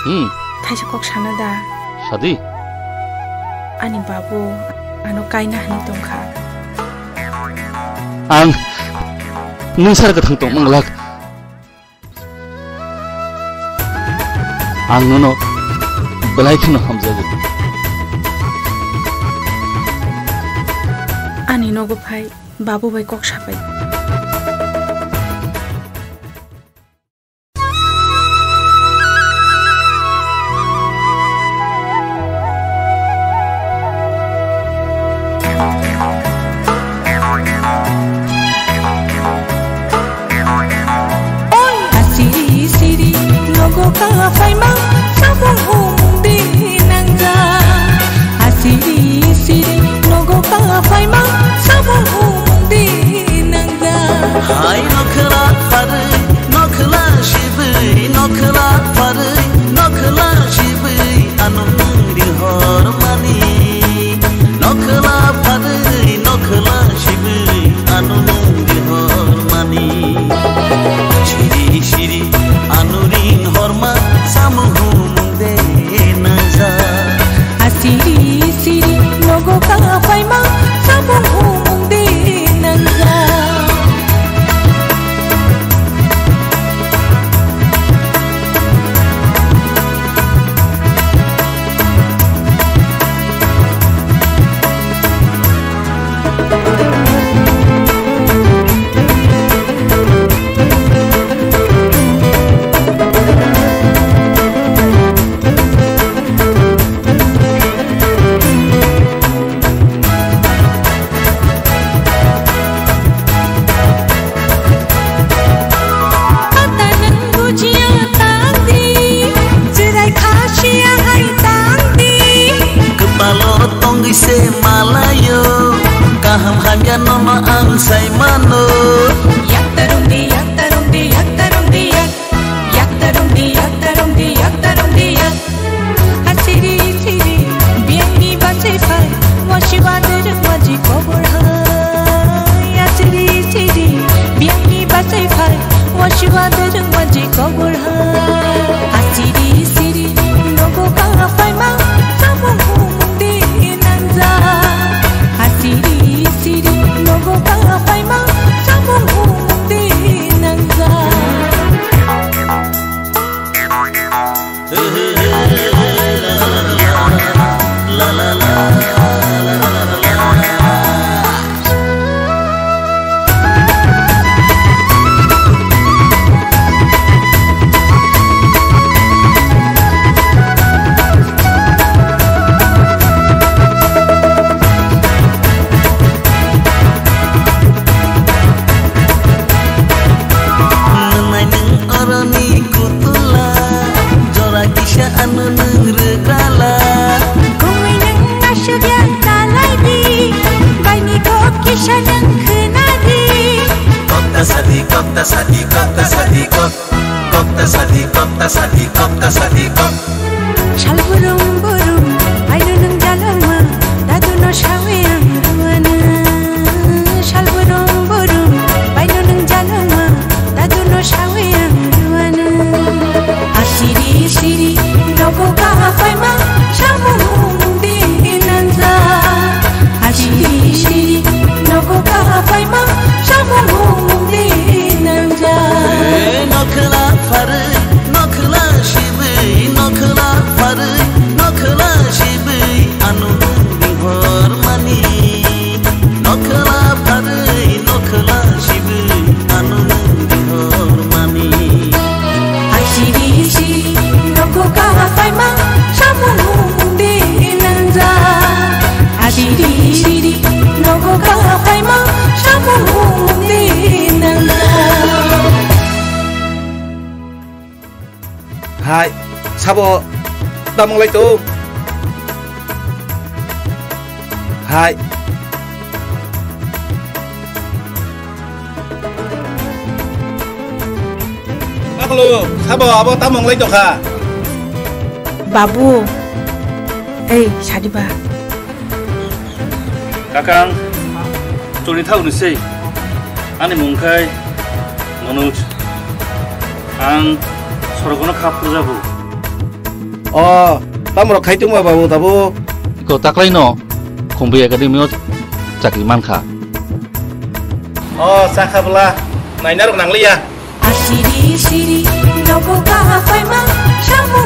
थाइसे कक साना दा सादी आनी बाबू आनो कायना हानि दंखा आं नोंसार गोथां दं मंगलाक आं नोंनो बेलायखौनो हामजागोन आनी नगो भाई बाबू भाई कक साबाय Hai, sabo damang lai tu. Hai. Halo, sabo abo damang lai tu kah? Babu, Sadiba. Kakang, curi tahu ni sih. Ane mungkai, Manoj, ang sorgono kapu jabu. তামরক খাইতো মই বাবু তাবো ইকো তাকলাই ন খম্বি একাডেমিও চাকরি মানখা সাখাবলা নাইনারক নাংলিয়া Asiri siri, no ko kaha fai ma, shamu